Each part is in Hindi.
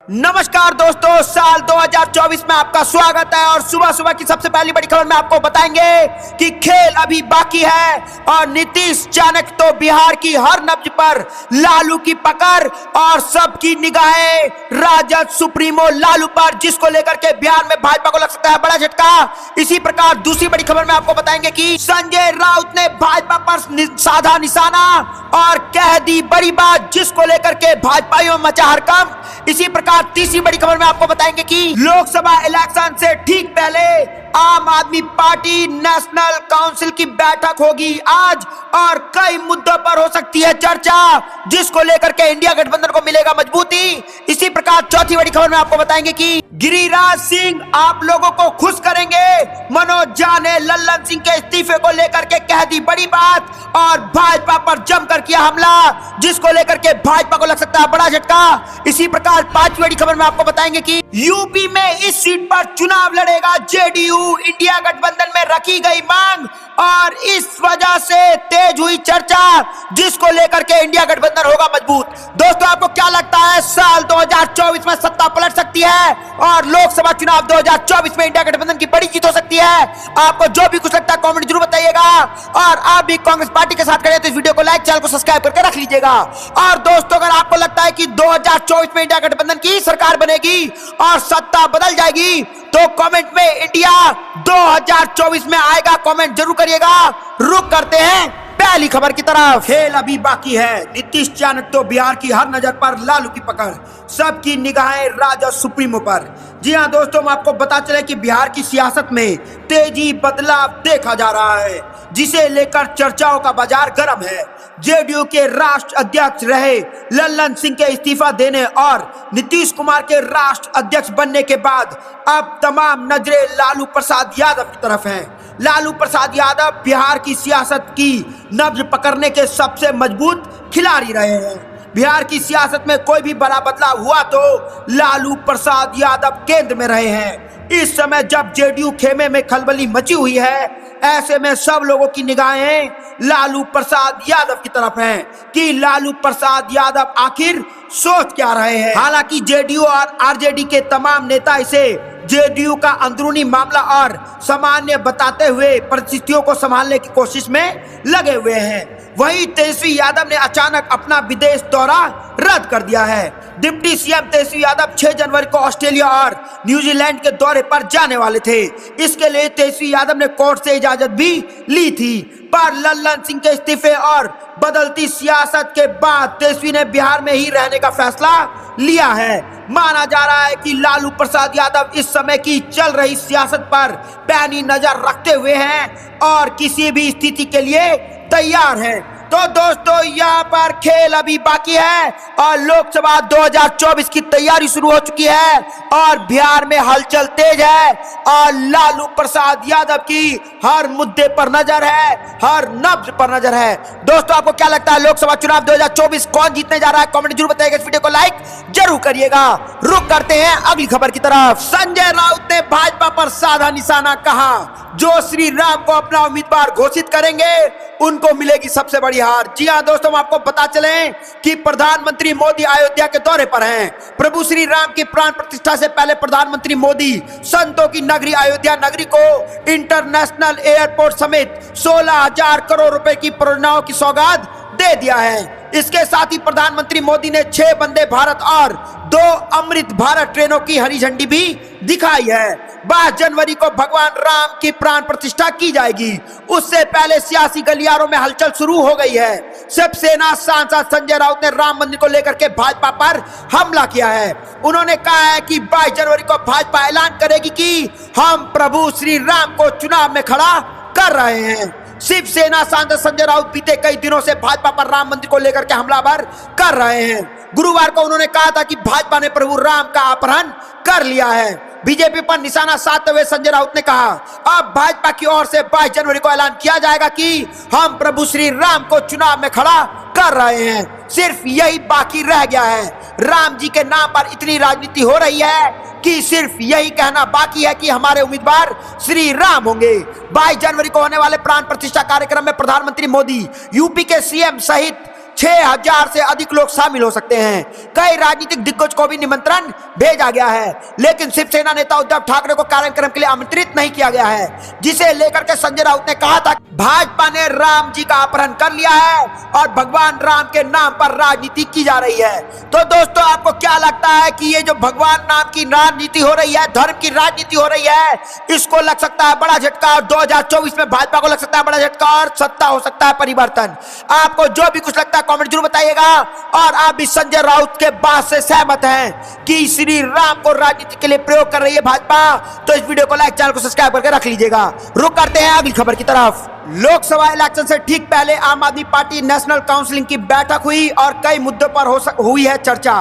नमस्कार दोस्तों, साल 2024 में आपका स्वागत है। और सुबह सुबह की सबसे पहली बड़ी खबर में आपको बताएंगे कि खेल अभी बाकी है और नीतीश चाणक्य तो बिहार की हर नब्ज पर लालू की पकड़ और सबकी निगाहें राजद सुप्रीमो लालू पर, जिसको लेकर के बिहार में भाजपा को लग सकता है बड़ा झटका। इसी प्रकार दूसरी बड़ी खबर में आपको बताएंगे कि संजय राउत ने भाजपा पर साधा निशाना और कह दी बड़ी बात, जिसको लेकर के भाजपाइयों में मचा हड़कंप। इसी प्रकार तीसरी बड़ी खबर में आपको बताएंगे कि लोकसभा इलेक्शन से ठीक पहले आम आदमी पार्टी नेशनल काउंसिल की बैठक होगी आज और कई मुद्दों पर हो सकती है चर्चा, जिसको लेकर के इंडिया गठबंधन को मिलेगा मजबूती। इसी प्रकार चौथी बड़ी खबर में आपको बताएंगे कि गिरिराज सिंह आप लोगों को खुश करेंगे। मनोज झा ने लल्लन सिंह के इस्तीफे को लेकर के कह दी बड़ी बात और भाजपा पर जमकर किया हमला, जिसको लेकर के भाजपा को लग सकता है बड़ा झटका। इसी प्रकार पांचवी बड़ी खबर में आपको बताएंगे कि यूपी में इस सीट पर चुनाव लड़ेगा जेडीयू। इंडिया गठबंधन में रखी गई मांग और इस वजह से तेज हुई चर्चा, जिसको लेकर के इंडिया गठबंधन होगा मजबूत। दोस्तों, आपको क्या लगता है साल 2024 में सत्ता पलट सकती है और लोकसभा चुनाव 2024 में इंडिया गठबंधन की बड़ी जीत हो सकती है? आपको जो भी कुछ लगता है कमेंट जरूर बताइएगा। और आप भी कांग्रेस पार्टी के साथ खड़े तो इस वीडियो को लाइक, चैनल को सब्सक्राइब करके रख लीजिएगा। और दोस्तों, अगर आपको लगता है कि 2024 में इंडिया गठबंधन की सरकार बनेगी और सत्ता बदल जाएगी तो कमेंट में इंडिया 2024 में आएगा कमेंट जरूर करिएगा। रुक करते हैं पहली खबर की तरफ। खेल अभी बाकी है, नीतीश चाणक्य तो बिहार की हर नजर पर लालू की पकड़, सबकी निगाहें राजद सुप्रीमो पर। जी हां दोस्तों, हम आपको बता चले कि बिहार की सियासत में तेजी बदलाव देखा जा रहा है, जिसे लेकर चर्चाओं का बाजार गर्म है। जेडीयू के राष्ट्र अध्यक्ष रहे लल्लन सिंह के इस्तीफा देने और नीतीश कुमार के राष्ट्र अध्यक्ष बनने के बाद अब तमाम नजरें लालू प्रसाद यादव की तरफ हैं। लालू प्रसाद यादव बिहार की सियासत की नब्ज पकड़ने के सबसे मजबूत खिलाड़ी रहे हैं। बिहार की सियासत में कोई भी बड़ा बदलाव हुआ तो लालू प्रसाद यादव केंद्र में रहे हैं। इस समय जब जेडीयू खेमे में खलबली मची हुई है, ऐसे में सब लोगों की निगाहें लालू प्रसाद यादव की तरफ हैं कि लालू प्रसाद यादव आखिर सोच क्या रहे हैं। हालांकि जेडीयू और आरजेडी के तमाम नेता इसे जेडीयू का अंदरूनी मामला और सामान्य बताते हुए परिस्थितियों को संभालने की कोशिश में लगे हुए हैं। वहीं तेजस्वी यादव ने अचानक अपना विदेश दौरा रद्द कर दिया है। डिप्टी सीएम तेजस्वी यादव 6 जनवरी को ऑस्ट्रेलिया और न्यूजीलैंड के दौरे पर जाने वाले थे। इसके लिए तेजस्वी यादव ने कोर्ट से इजाजत भी ली थी, पर लल्लन सिंह के इस्तीफे और बदलती सियासत के बाद तेजस्वी ने बिहार में ही रहने का फैसला लिया है। माना जा रहा है कि लालू प्रसाद यादव इस समय की चल रही सियासत पर पैनी नजर रखते हुए हैं और किसी भी स्थिति के लिए तैयार हैं। तो दोस्तों, यहाँ पर खेल अभी बाकी है और लोकसभा 2024 की तैयारी शुरू हो चुकी है और बिहार में हलचल तेज है और लालू प्रसाद यादव की हर मुद्दे पर नजर है, हर नब्ज पर नजर है। दोस्तों, आपको क्या लगता है लोकसभा चुनाव 2024 कौन जीतने जा रहा है? कमेंट जरूर बताइएगा। इस वीडियो को लाइक जरूर करिएगा। रुक करते हैं अगली खबर की तरफ। संजय राउत ने भाजपा पर साधा निशाना, कहा जो श्री राम को अपना उम्मीदवार घोषित करेंगे उनको मिलेगी सबसे बड़ी हार। जी हां दोस्तों, हम आपको बता चलें कि प्रधानमंत्री मोदी अयोध्या के दौरे पर हैं। प्रभु श्री राम की प्राण प्रतिष्ठा से पहले प्रधानमंत्री मोदी संतों की नगरी अयोध्या नगरी को इंटरनेशनल एयरपोर्ट समेत 16,000 करोड़ रुपए की परियोजनाओं की सौगात दे दिया है। इसके साथ ही प्रधानमंत्री मोदी ने 6 वंदे भारत और 2 अमृत भारत ट्रेनों की हरी झंडी भी दिखाई है। 22 जनवरी को भगवान राम की प्राण प्रतिष्ठा की जाएगी। उससे पहले सियासी गलियारों में हलचल शुरू हो गई है। शिवसेना सांसद संजय राउत ने राम मंदिर को लेकर के भाजपा पर हमला किया है। उन्होंने कहा है कि 22 जनवरी को भाजपा ऐलान करेगी कि हम प्रभु श्री राम को चुनाव में खड़ा कर रहे हैं। शिवसेना सांसद संजय राउत बीते कई दिनों से भाजपा पर राम मंदिर को लेकर के हमलावर कर रहे हैं। गुरुवार को उन्होंने कहा था कि भाजपा ने प्रभु राम का अपहरण कर लिया है। बीजेपी पर निशाना साधते हुए संजय राउत ने कहा, अब भाजपा की ओर से 22 जनवरी को ऐलान किया जाएगा कि हम प्रभु श्री राम को चुनाव में खड़ा कर रहे हैं। सिर्फ यही बाकी रह गया है। राम जी के नाम पर इतनी राजनीति हो रही है कि सिर्फ यही कहना बाकी है कि हमारे उम्मीदवार श्री राम होंगे। 22 जनवरी को होने वाले प्राण प्रतिष्ठा कार्यक्रम में प्रधानमंत्री मोदी, यूपी के सीएम सहित 6000 से अधिक लोग शामिल हो सकते हैं। कई राजनीतिक दिग्गज को भी निमंत्रण भेजा गया है, लेकिन शिवसेना नेता उद्धव ठाकरे को कार्यक्रम के लिए आमंत्रित नहीं किया गया है, जिसे लेकर के संजय राउत ने कहा था भाजपा ने राम जी का अपहरण कर लिया है और भगवान राम के नाम पर राजनीति की जा रही है। तो दोस्तों, आपको क्या लगता है कि ये जो भगवान नाम की राजनीति हो रही है, धर्म की राजनीति हो रही है, इसको लग सकता है बड़ा झटका और 2024 में भाजपा को लग सकता है बड़ा झटका और सत्ता हो सकता है परिवर्तन? आपको जो भी कुछ लगता है कमेंट जरूर बताइएगा। और आप भी संजय राउत के बात से सहमत हैं कि श्री राम को राजनीति के लिए प्रयोग कर रही है भाजपा? तो इस वीडियो को लाइक, चैनल को सब्सक्राइब करके रख लीजिएगा। रुक करते हैं अगली खबर की तरफ। लोकसभा इलेक्शन से ठीक पहले आम आदमी पार्टी नेशनल काउंसिल की बैठक हुई और कई मुद्दों पर हुई है चर्चा।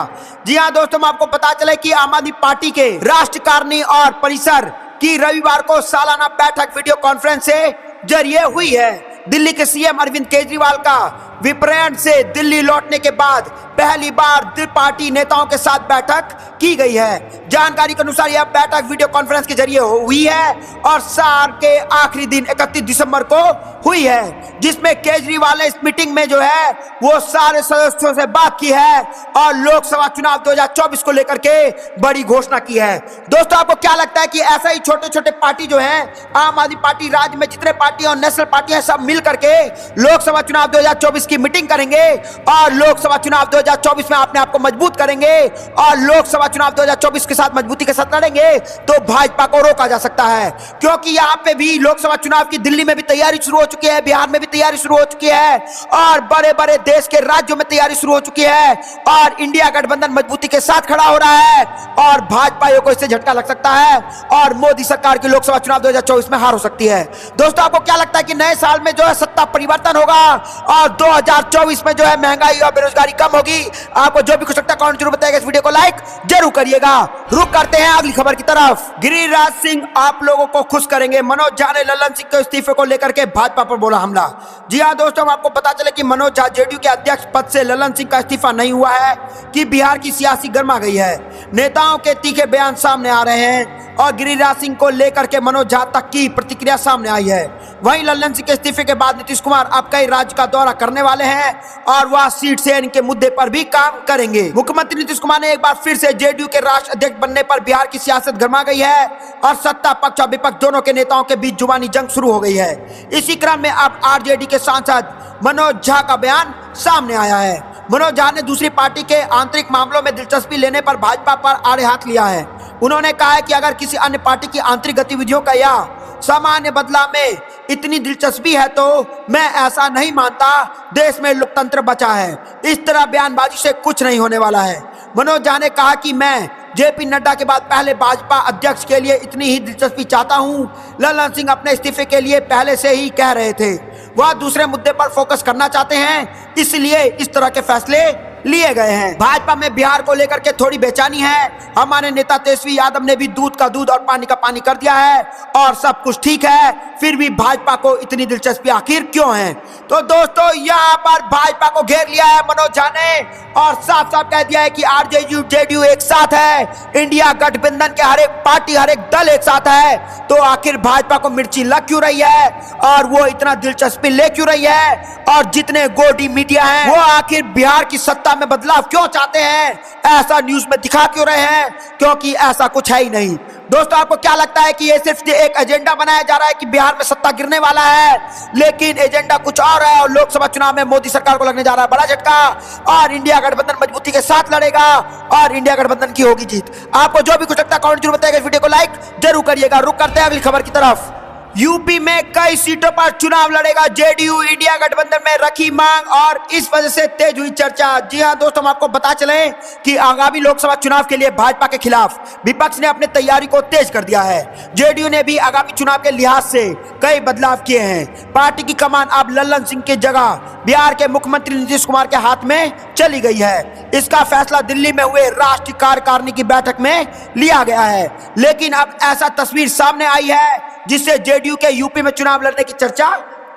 जी हां दोस्तों, आपको पता चले कि आम आदमी पार्टी के राष्ट्रीय कार्यकारिणी और परिसर की रविवार को सालाना बैठक वीडियो कॉन्फ्रेंस से जरिए हुई है। दिल्ली के सीएम अरविंद केजरीवाल का विप्रयण से दिल्ली लौटने के बाद पहली बार पार्टी नेताओं के साथ बैठक की गई है। जानकारी के अनुसार यह बैठक वीडियो कॉन्फ्रेंस के जरिए हुई है और साल के आखिरी दिन 31 दिसंबर को हुई है, जिसमें केजरीवाल ने इस मीटिंग में जो है वो सारे सदस्यों से बात की है और लोकसभा चुनाव 2024 को लेकर के बड़ी घोषणा की है। दोस्तों, आपको क्या लगता है कि ऐसा ही छोटे छोटे पार्टी जो है, आम आदमी पार्टी, राज्य में जितने पार्टी और नेशनल पार्टी है, सब मिल करके लोकसभा चुनाव 2024 की मीटिंग करेंगे और लोकसभा चुनाव 2024 में अपने आप को मजबूत करेंगे और लोकसभा चुनाव 2024 के साथ मजबूती के साथ लड़ेंगे, तो भाजपा को रोका जा सकता है। क्योंकि यहाँ पे भी लोकसभा चुनाव की दिल्ली में भी तैयारी शुरू हो चुकी है, बिहार में भी तैयारी शुरू हो चुकी है और बड़े बड़े देश के राज्यों में तैयारी शुरू हो चुकी है और इंडिया गठबंधन मजबूती के साथ खड़ा हो रहा है और भाजपा को इससे झटका लग सकता है और मोदी सरकार की लोकसभा चुनाव 2024 में हार हो सकती है। दोस्तों, आपको क्या लगता है कि नए साल में जो है सत्ता परिवर्तन होगा और 2024 में जो है महंगाई और बेरोजगारी कम होगी? आपको जो भी कुछ लगता है कमेंट जरूर बताइएगा। इस वीडियो को लाइक जरूर करिएगा। रुक करते हैं अगली खबर की तरफ। गिरिराज सिंह आप लोगों को खुश करेंगे। मनोज झा ने लल्लन सिंह के इस्तीफे को लेकर के भाजपा पर बोला हमला। जी हां दोस्तों, आपको पता चले कि मनोज झा जेडीयू के अध्यक्ष पद से लल्लन सिंह का इस्तीफा नहीं हुआ है कि बिहार की सियासी गर्मा गई है। नेताओं के तीखे बयान सामने आ रहे हैं और गिरिराज सिंह को लेकर के मनोज झा तक की प्रतिक्रिया सामने आई है। वहीं लल्लन सिंह के इस्तीफे के बाद नीतीश कुमार अब कई राज्य का दौरा करने वाले हैं और वह सीट से इनके मुद्दे पर भी काम करेंगे। मुख्यमंत्री नीतीश कुमार ने एक बार फिर से जेडीयू के राष्ट्रीय अध्यक्ष बनने पर बिहार की सियासत गर्मा गई है और सत्ता पक्ष और विपक्ष दोनों के नेताओं के बीच जुबानी जंग शुरू हो गई है। इसी क्रम में अब आरजेडी के सांसद मनोज झा का बयान सामने आया है। मनोज झा ने दूसरी पार्टी के आंतरिक मामलों में दिलचस्पी लेने पर भाजपा पर आड़े हाथ लिया है। उन्होंने कहा है कि अगर किसी अन्य पार्टी की आंतरिक गतिविधियों का या सामान्य बदलाव में इतनी दिलचस्पी है तो मैं ऐसा नहीं मानता देश में लोकतंत्र बचा है। इस तरह बयानबाजी से कुछ नहीं होने वाला है। मनोज झा ने कहा कि मैं जेपी नड्डा के बाद पहले भाजपा अध्यक्ष के लिए इतनी ही दिलचस्पी चाहता हूं। लल्लन सिंह अपने इस्तीफे के लिए पहले से ही कह रहे थे, वह दूसरे मुद्दे पर फोकस करना चाहते हैं, इसलिए इस तरह के फैसले लिए गए हैं। भाजपा में बिहार को लेकर के थोड़ी बेचैनी है। हमारे नेता तेजस्वी यादव ने भी दूध का दूध और पानी का पानी कर दिया है और सब कुछ ठीक है, फिर भी भाजपा को इतनी दिलचस्पी आखिर क्यों है? तो दोस्तों, यहाँ पर भाजपा को घेर लिया है मनोज झा ने और साफ साफ कह दिया है कि आरजेडी जेडीयू एक साथ है, इंडिया गठबंधन के हर एक पार्टी, हर एक दल एक साथ है, तो आखिर भाजपा को मिर्ची लग क्यों रही है और वो इतना दिलचस्पी ले क्यों रही है? और जितने गोदी मीडिया हैं वो आखिर बिहार की सत्ता में बदलाव क्यों चाहते हैं? ऐसा न्यूज में दिखा क्यों रहे हैं? क्योंकि ऐसा कुछ है ही नहीं। दोस्तों, आपको क्या लगता है कि ये सिर्फ एक एजेंडा बनाया जा रहा है कि बिहार में सत्ता गिरने वाला है, लेकिन एजेंडा कुछ और है और लोकसभा चुनाव में मोदी सरकार को लगने जा रहा है बड़ा झटका और इंडिया गठबंधन मजबूती के साथ लड़ेगा और इंडिया गठबंधन की होगी जीत? आपको जो भी कुछ लगता है कमेंट जरूर बताइएगा। इस वीडियो को लाइक जरूर करिएगा। रुक करते हैं अगली खबर की तरफ। यूपी में कई सीटों पर चुनाव लड़ेगा जेडीयू, इंडिया गठबंधन में रखी मांग और इस वजह से तेज हुई चर्चा। जी हां दोस्तों, हम आपको बता चले कि आगामी लोकसभा चुनाव के लिए भाजपा के खिलाफ विपक्ष ने अपनी तैयारी को तेज कर दिया है। जेडीयू ने भी आगामी चुनाव के लिहाज से कई बदलाव किए हैं। पार्टी की कमान अब लल्लन सिंह की जगह बिहार के मुख्यमंत्री नीतीश कुमार के हाथ में चली गई है। इसका फैसला दिल्ली में हुए राष्ट्रीय कार्यकारिणी की बैठक में लिया गया है, लेकिन अब ऐसा तस्वीर सामने आई है जिससे जेडीयू के यूपी में चुनाव लड़ने की चर्चा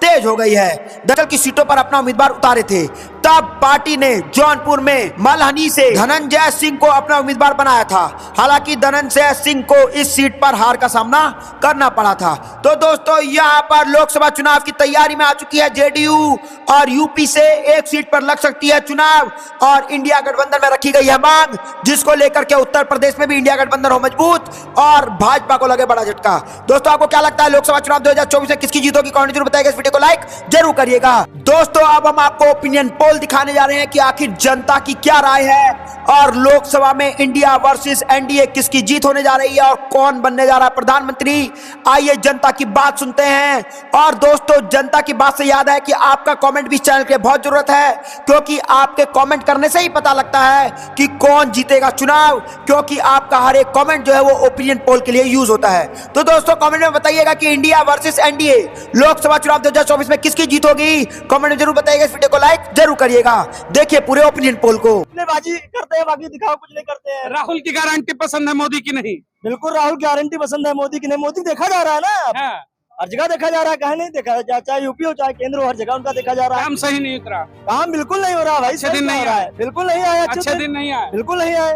तेज हो गई है। दल की सीटों पर अपना उम्मीदवार उतारे थे। तब पार्टी ने जौनपुर में मलहनी से धनंजय सिंह को अपना उम्मीदवार बनाया था। हालांकि धनंजय सिंह को इस सीट पर हार का सामना करना पड़ा था। तो दोस्तों यहाँ पर लोकसभा चुनाव की तैयारी में आ चुकी है जेडीयू और यूपी से एक सीट पर लग सकती है चुनाव और इंडिया गठबंधन में रखी गई है मांग, जिसको लेकर के उत्तर प्रदेश में भी इंडिया गठबंधन हो मजबूत और भाजपा को लगे बड़ा झटका। दोस्तों आपको क्या लगता है लोकसभा चुनाव 2024 में किसकी जीत होगी? कमेंट जरूर बताइएगा। इस वीडियो को लाइक जरूर करिएगा। दोस्तों अब हम आपको ओपिनियन पोल दिखाने जा रहे हैं कि आखिर जनता की क्या राय है और लोकसभा में इंडिया वर्सेस एनडीए किसकी जीत होने जा रही है और कौन बनने जा रहा है प्रधानमंत्री। आइए जनता की बात सुनते हैं। और दोस्तों जनता की बात से याद है कि आपका कमेंट भी इस चैनल के लिए बहुत जरूरत है, क्योंकि आपके कमेंट करने से ही पता लगता है कि कौन जीतेगा चुनाव, क्योंकि आपका हर एक कमेंट जो है वो ओपिनियन पोल के लिए यूज होता है। तो दोस्तों कमेंट में बताइएगा कि इंडिया वर्सेस एनडीए लोकसभा चुनाव 2024 में किसकी जीत होगी? कमेंट में जरूर बताइएगा। इस वीडियो को लाइक जरूर करिएगा। देखिए पूरे ओपिनियन पोल को। बाजी करते हैं, बाकी दिखाओ कुछ नहीं करते हैं। राहुल की गारंटी पसंद है, मोदी की नहीं। बिल्कुल राहुल की गारंटी पसंद है, मोदी की नहीं। मोदी देखा जा रहा है ना, हाँ। हर जगह देखा जा रहा है, कहीं नहीं देखा जा, चाहे यूपी हो चाहे केंद्र हो, हर जगह उनका देखा जा रहा है। काम सही नहीं उतरा, काम बिल्कुल नहीं हो रहा भाई। अच्छे दिन नहीं रहा है, बिल्कुल नहीं आए अच्छे दिन नहीं आए, बिल्कुल नहीं आए।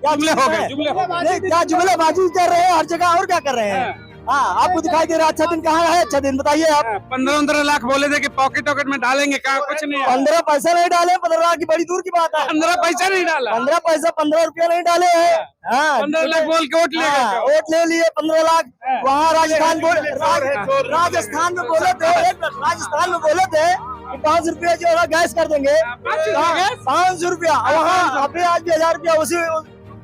जुमले हो गए, जुमले हो गए। क्या जुमलेबाजी कर रहे हैं हर जगह, और क्या कर रहे हैं? हाँ आपको दिखाई दे रहा है अच्छा दिन कहाँ है? अच्छा दिन बताइए आप। 15-15 लाख बोले थे कि पॉकेट वॉकेट में डालेंगे, कहा कुछ नहीं है। 15 पैसा नहीं डाले, 15 लाख की बड़ी दूर की बात है। 15 पैसा नहीं डाला, 15 पैसा 15 रुपया नहीं डाले हैं। हाँ 15 लाख बोल के वोट ले गए। वोट ले लिए 15 लाख। वहाँ राजस्थान राजस्थान में बोले थे, राजस्थान में बोले थे कि 5 रुपया जो है गैस कर देंगे, 500 रुपया। वहाँ अभी आज भी 1000 रुपया उसी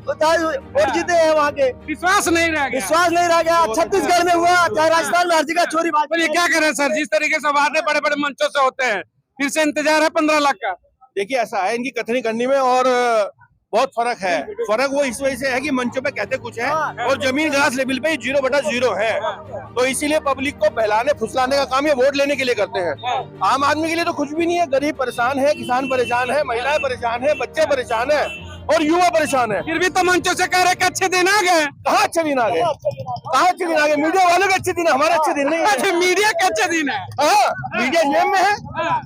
वोट जीते हैं वहाँ के। विश्वास नहीं रह गया, विश्वास नहीं रह गया। छत्तीसगढ़ में हुआ, चाहे राजस्थान में, हर जगह चोरी बात। ये क्या करें सर, जिस तरीके से वादे बड़े बड़े मंचों से होते हैं, फिर से इंतजार है 15 लाख का। देखिए ऐसा है, इनकी कथनी करनी में और बहुत फर्क है। फर्क वो इस वजह से है कि मंचों पे कहते कुछ है और जमीन ग्रास लेवल पे 0/0 है। तो इसीलिए पब्लिक को बहलाने फुसलाने का काम ये वोट लेने के लिए करते हैं। आम आदमी के लिए तो कुछ भी नहीं है। गरीब परेशान है, किसान परेशान है, महिलाएं परेशान है, बच्चे परेशान है और युवा परेशान है। फिर भी तो मंचों से कह रहे कि अच्छे दिन आ गए। कहाँ अच्छे दिन आ गए? कहाँ अच्छे दिन आ गए? मीडिया वालों के अच्छे दिन है, हमारे अच्छे दिन नहीं है। अच्छा मीडिया के अच्छे दिन है। मीडिया जेब में है,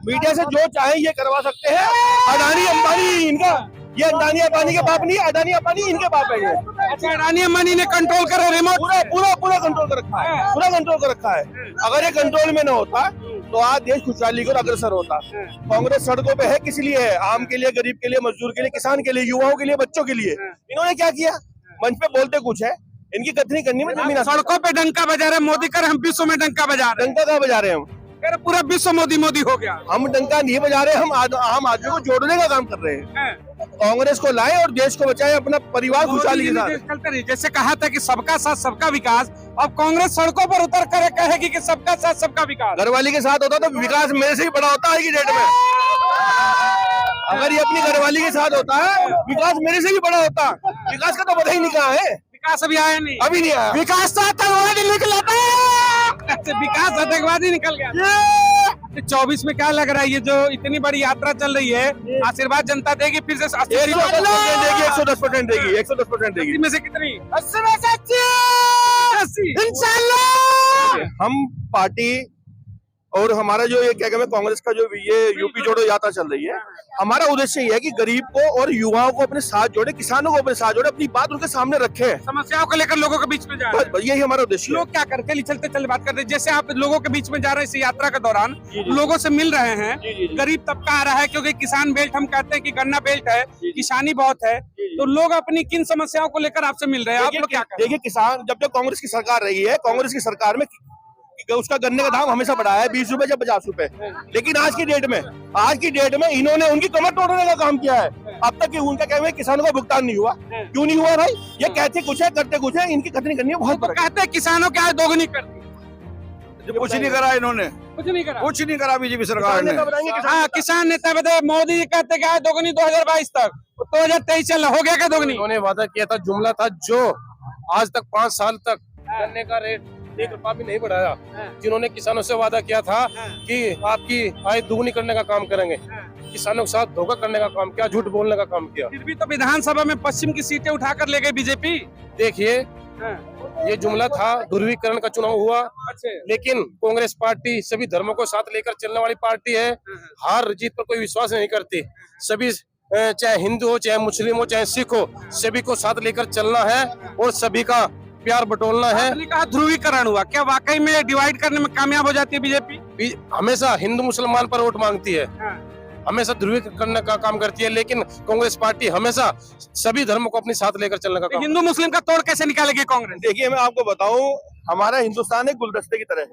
मीडिया से जो चाहे ये करवा सकते हैं। अडानी अंबानी इनका, ये अडानी अंबानी के बाप नहीं, अडानी अंबानी इनके बाप है। ये अच्छा अडानी अंबानी ने कंट्रोल करा रिमोट, पूरा कंट्रोल कर रखा है, पूरा कंट्रोल कर रखा है। अगर ये कंट्रोल में न होता तो आज देश खुशहाली को अग्रसर होता। कांग्रेस सड़कों पे है किस लिए है? आम के लिए, गरीब के लिए, मजदूर के लिए, किसान के लिए, युवाओं के लिए, बच्चों के लिए। इन्होंने क्या किया? मंच पे बोलते कुछ है, इनकी कथनी करनी में जमीन। सड़कों पे डंका बजा रहे मोदी कर, हम विश्व में डंका बजा रहे। डंका कहाँ बजा रहे हैं हम? पूरा विश्व मोदी मोदी हो गया। हम डंका नहीं बजा रहे, हम आम आदमी को जोड़ने का काम कर रहे हैं। कांग्रेस को लाए और देश को बचाए, अपना परिवार खुशहाली के साथ। जैसे कहा था कि सबका साथ सबका विकास, अब कांग्रेस सड़कों पर उतर कर कहेगी कि सबका साथ सबका विकास। घरवाली के साथ होता तो विकास मेरे से ही बड़ा होता है की डेट में। अगर ये अपनी घरवाली के साथ होता है, विकास मेरे से भी बड़ा होता। विकास का तो पता ही नहीं कहा है। विकास अभी आया नहीं, अभी नहीं आया। विकास तो आतंकवादी निकला था। विकास आतंकवादी निकल गया। 24 में क्या लग रहा है, ये जो इतनी बड़ी यात्रा चल रही है, आशीर्वाद जनता देगी फिर से? 110% देगी, 110% देगी। में से कितनी? 80 में से 80 इंशाल्लाह। हम पार्टी और हमारा जो ये क्या कहते हैं, कांग्रेस का जो ये यूपी जोड़ो यात्रा चल रही है, हमारा उद्देश्य ये है कि गरीब को और युवाओं को अपने साथ जोड़े, किसानों को अपने साथ जोड़े, अपनी बात उनके सामने रखे, समस्याओं को लेकर लोगों के बीच में जा रहे हैं। यही हमारा उद्देश्य है। लोग क्या करते हैं, चलते चल बात करते हैं, जैसे आप लोगों के बीच में जा रहे हैं इस यात्रा के दौरान, लोगों से मिल रहे हैं, गरीब तबका आ रहा है, क्योंकि किसान बेल्ट हम कहते हैं कि गन्ना बेल्ट है, किसानी बहुत है, तो लोग अपनी किन समस्याओं को लेकर आपसे मिल रहे हैं? आप लोग क्या करें? देखिए किसान, जब कांग्रेस की सरकार रही है, कांग्रेस की सरकार में उसका गन्ने का दाम हमेशा बढ़ाया है, 20 रुपए या 50 रुपए। लेकिन आज की डेट में इन्होंने उनकी कमर तोड़ने का काम किया है। अब तक उनका कहना है किसानों का भुगतान नहीं हुआ। क्यों नहीं हुआ भाई? ये कहते कुछ है, करते कुछ है। इनकी कथनी करनी है बहुत फर्क। कहते हैं किसानों क्या दोगुनी कर दी। कुछ नहीं करा इन्होंने, कुछ नहीं करा, कुछ नहीं करा बीजेपी सरकार ने। हाँ किसान नेता बताए, मोदी जी कहते क्या दोगुनी 2022 तक, 2023 चल हो गया क्या दोगुनी? उन्होंने वादा किया था, जुमला था, जो आज तक 5 साल तक गन्ने का रेट 1 रुपया भी नहीं बढ़ाया। जिन्होंने किसानों से वादा किया था कि आपकी आय दुगनी करने का काम करेंगे, किसानों के साथ धोखा करने का काम किया, झूठ बोलने का काम किया। फिर भी तो विधानसभा में पश्चिम की सीटें उठाकर ले गई बीजेपी। देखिए ये जुमला था, ध्रुवीकरण का चुनाव हुआ। लेकिन कांग्रेस पार्टी सभी धर्मों को साथ लेकर चलने वाली पार्टी है। हार जीत पर कोई विश्वास नहीं करती। सभी चाहे हिंदू हो, चाहे मुस्लिम हो, चाहे सिख हो, सभी को साथ लेकर चलना है और सभी का प्यार बटोरना है। आपने कहा ध्रुवीकरण हुआ, क्या वाकई में डिवाइड करने में कामयाब हो जाती है बीजेपी? हमेशा हिंदू मुसलमान पर वोट मांगती है, हमेशा ध्रुवीकरण करने का काम करती है। लेकिन कांग्रेस पार्टी हमेशा सभी धर्मों को अपने साथ लेकर चलने का काम। हिंदू मुस्लिम का तोड़ कैसे निकालेगी कांग्रेस? देखिए, मैं आपको बताऊं, हमारा हिंदुस्तान एक गुलदस्ते की तरह है।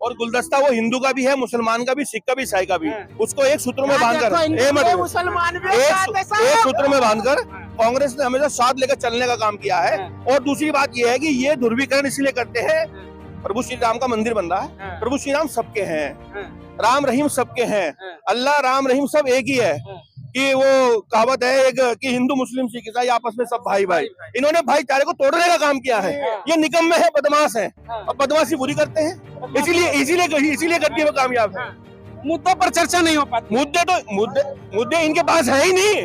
और गुलदस्ता वो हिंदू का भी है, मुसलमान का भी, सिख का भी, ईसाई का भी। उसको एक सूत्र में बांधकर मुसलमान भी एक सूत्र में बांधकर कांग्रेस ने हमेशा साथ लेकर चलने का काम किया है। और दूसरी बात यह है कि ये ध्रुवीकरण इसलिए करते हैं, प्रभु श्री राम का मंदिर बन रहा है। प्रभु श्री राम सबके हैं, राम रहीम सबके हैं, अल्लाह राम रहीम सब एक ही है। कि वो कहावत है एक कि हिंदू मुस्लिम सिख ईसाई आपस में सब भाई भाई। इन्होंने भाईचारे को तोड़ने का काम किया है। ये निकम्मे है, बदमाश है और बदमाशी बुरी करते हैं। इसीलिए गद्दी में कामयाब है। मुद्दों पर चर्चा नहीं हो पाती। मुद्दे इनके पास है ही नहीं।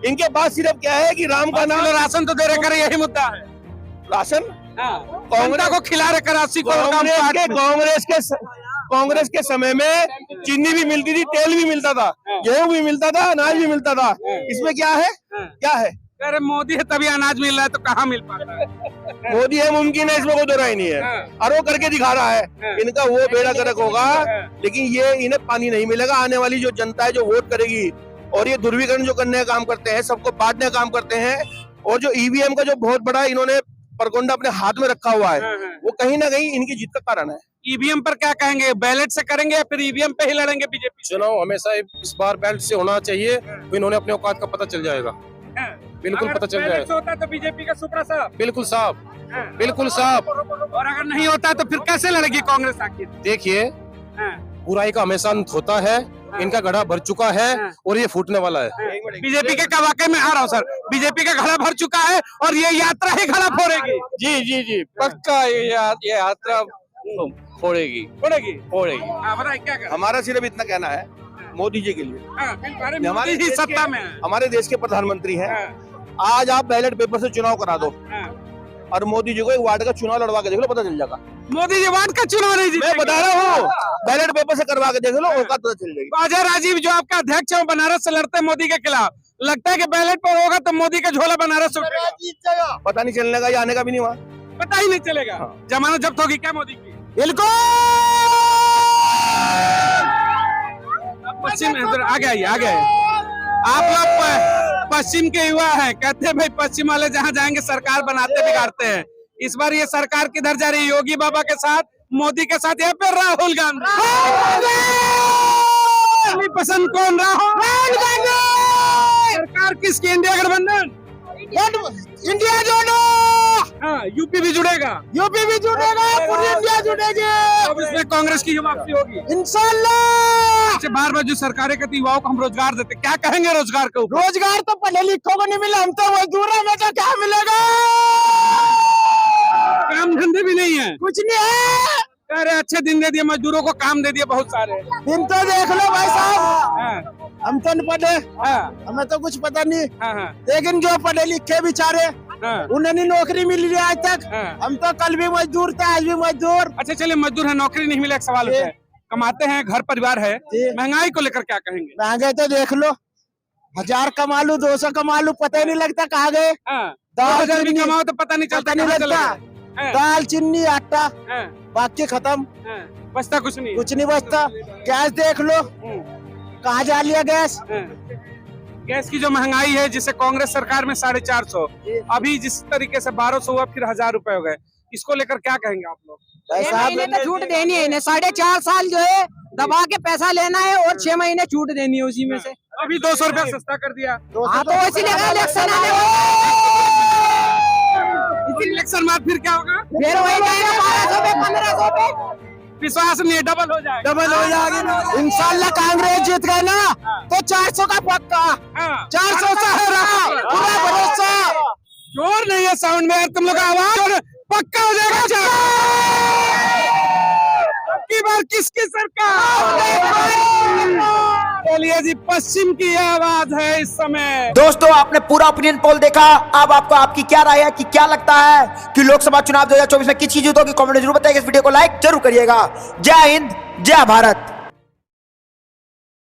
इनके पास सिर्फ क्या है कि राम का नाम, राशन तो दे रहे कर, यही मुद्दा है। राशन कांग्रेस को खिला रहे कर 80 करोड़। कांग्रेस के समय में चीनी भी मिलती थी, तेल भी मिलता था, गेहूं भी मिलता था, अनाज भी मिलता था। इसमें क्या है? क्या है? अरे मोदी है तभी अनाज मिल रहा है, तो कहाँ मिल पाता है? मोदी है, मुमकिन है, इसमें कोई दो राय नहीं है। और वो करके दिखा रहा है। इनका वो बेड़ा गर्क होगा, लेकिन ये इन्हें पानी नहीं मिलेगा। आने वाली जो जनता है जो वोट करेगी, और ये ध्रुवीकरण जो करने का काम करते हैं, सबको बांटने का काम करते हैं, और जो ईवीएम का जो बहुत बड़ा इन्होंने परकोंडा अपने हाथ में रखा हुआ है, वो कहीं ना कहीं इनकी जीत का कारण है। ईवीएम पर क्या कहेंगे? बैलेट से करेंगे या फिर ईवीएम पे ही लड़ेंगे बीजेपी? चुनाव हमेशा इस बार बैलेट से होना चाहिए, तो इन्होंने अपने औकात का पता चल जाएगा। बिल्कुल पता चल जाएगा। होता तो बीजेपी का सुपड़ा साहब बिल्कुल साफ, बिल्कुल साफ। और अगर नहीं होता तो फिर कैसे लड़ेगी कांग्रेस आखिर? देखिए, बुराई का हमेशा अंत होता है। इनका घड़ा भर चुका है और ये फूटने वाला है। बीजेपी के का वाकई में आ रहा हूँ सर, बीजेपी का घड़ा भर चुका है और ये यात्रा ही घड़ा फोड़ेगी। जी जी जी, पक्का ये यात्रा फोड़ेगी। बताइए क्या करें? हमारा सिर्फ इतना कहना है मोदी जी के लिए, हमारे ही सत्ता में है। हमारे देश के प्रधानमंत्री हैं। आज आप बैलेट पेपर से चुनाव करा दो और मोदी जी को एक वार्ड का चुनाव लड़वा के देख लो, पता चल जाएगा। मोदी जी वार्ड का चुनाव नहीं जीतेंगे। मैं बता रहा हूँ, बैलेट पेपर से करवा के देख लो, औकात पता चल जाएगी। अजय राजीव जो आपका अध्यक्ष है, बनारस से लड़ते मोदी के खिलाफ, लगता है कि बैलेट पर होगा तो मोदी का झोला बनारस से उठेगा। पता नहीं चलने का, या आने का भी नहीं वहाँ, पता ही नहीं चलेगा। जमानत जब्त होगी क्या मोदी की? बिल्कुल। पश्चिम आगे आप लोग पश्चिम के युवा हैं, कहते हैं भाई पश्चिम वाले जहाँ जाएंगे सरकार बनाते बिगाड़ते हैं। इस बार ये सरकार किधर जा रही है? योगी बाबा के साथ, मोदी के साथ, या फिर राहुल गांधी? पसंद कौन? राहुल गांधी। सरकार किसकी? इंडिया गठबंधन, इंडिया जोड़ो। हाँ, यूपी भी जुड़ेगा, पूरी इंडिया जुड़ेगी। अब इसमें कांग्रेस की वापसी होगी इंशाल्लाह। अच्छा, बार बार जो सरकारें कहती युवाओं को हम रोजगार देते, क्या कहेंगे रोजगार के ऊपर? रोजगार तो पढ़े लिखों को नहीं मिला, हम तो मजदूर हैं, तो क्या मिलेगा? काम धंधे भी नहीं है, कुछ नहीं है। अरे अच्छे दिन दे दिए, मजदूरों को काम दे दिए बहुत सारे। दिन तो देख लो भाई साहब, हाँ, हम तो नहीं पढ़े, हाँ, हमें तो कुछ पता नहीं। हाँ, लेकिन जो पढ़े लिखे बेचारे, हाँ, उन्हें नहीं नौकरी मिल रही आज तक। हाँ। हम तो कल भी मजदूर थे, आज भी मजदूर। अच्छा चलिए, मजदूर है, नौकरी नहीं मिले, एक सवाल है, कमाते हैं, घर परिवार है, जी। महंगाई को लेकर क्या कहेंगे? महंगे तो देख लो, 1000 कमा लूं, 200 कमा लूं, पता ही नहीं लगता कहाँ गए। हाँ, दाल 2000 भी चीनी कमाओ तो पता नहीं चलता, नहीं कहाँ चले लगता। गए। हाँ, दाल चीनी आटा हाँ, बाकी खत्म, हाँ, बचता कुछ नहीं। कुछ नहीं बचता। गैस देख लो, कहाँ जा लिया गैस। गैस की जो महंगाई है, जिसे कांग्रेस सरकार में 450, अभी जिस तरीके से 1200 हुआ, फिर 1000 रुपए हो गए, इसको लेकर क्या कहेंगे आप लोग? महीने तो छूट देनी है इन्हें, 4.5 साल जो है दबा के पैसा लेना है और 6 महीने छूट देनी है उसी में से। अभी 200 रुपया सस्ता कर दिया। हाँ तो इसीलिए इलेक्शन आने इलेक्शन बाद फिर क्या होगा? फिर वही जाएगा 1200 पे, 1500 पे। विश्वास नहीं, डबल हो जाएगा। डबल हो जाएगी इंशाल्लाह। कांग्रेस जीत गए ना तो 400 का पक्का, 400 का है रहा पूरा भरोसा। जोर नहीं है साउंड में यार, तुम लोग का आवाज, और पक्का हो जाएगा। अब की बार किसकी सरकार? चलिए जी, पश्चिम की आवाज है इस समय। दोस्तों, आपने पूरा ओपिनियन पोल देखा। अब आपको आपकी क्या राय है कि क्या लगता है कि लोकसभा चुनाव 2024 में किस चीज होगी? कमेंट में जरूर बताइए। इस वीडियो को लाइक जरूर करिएगा। जय हिंद, जय भारत।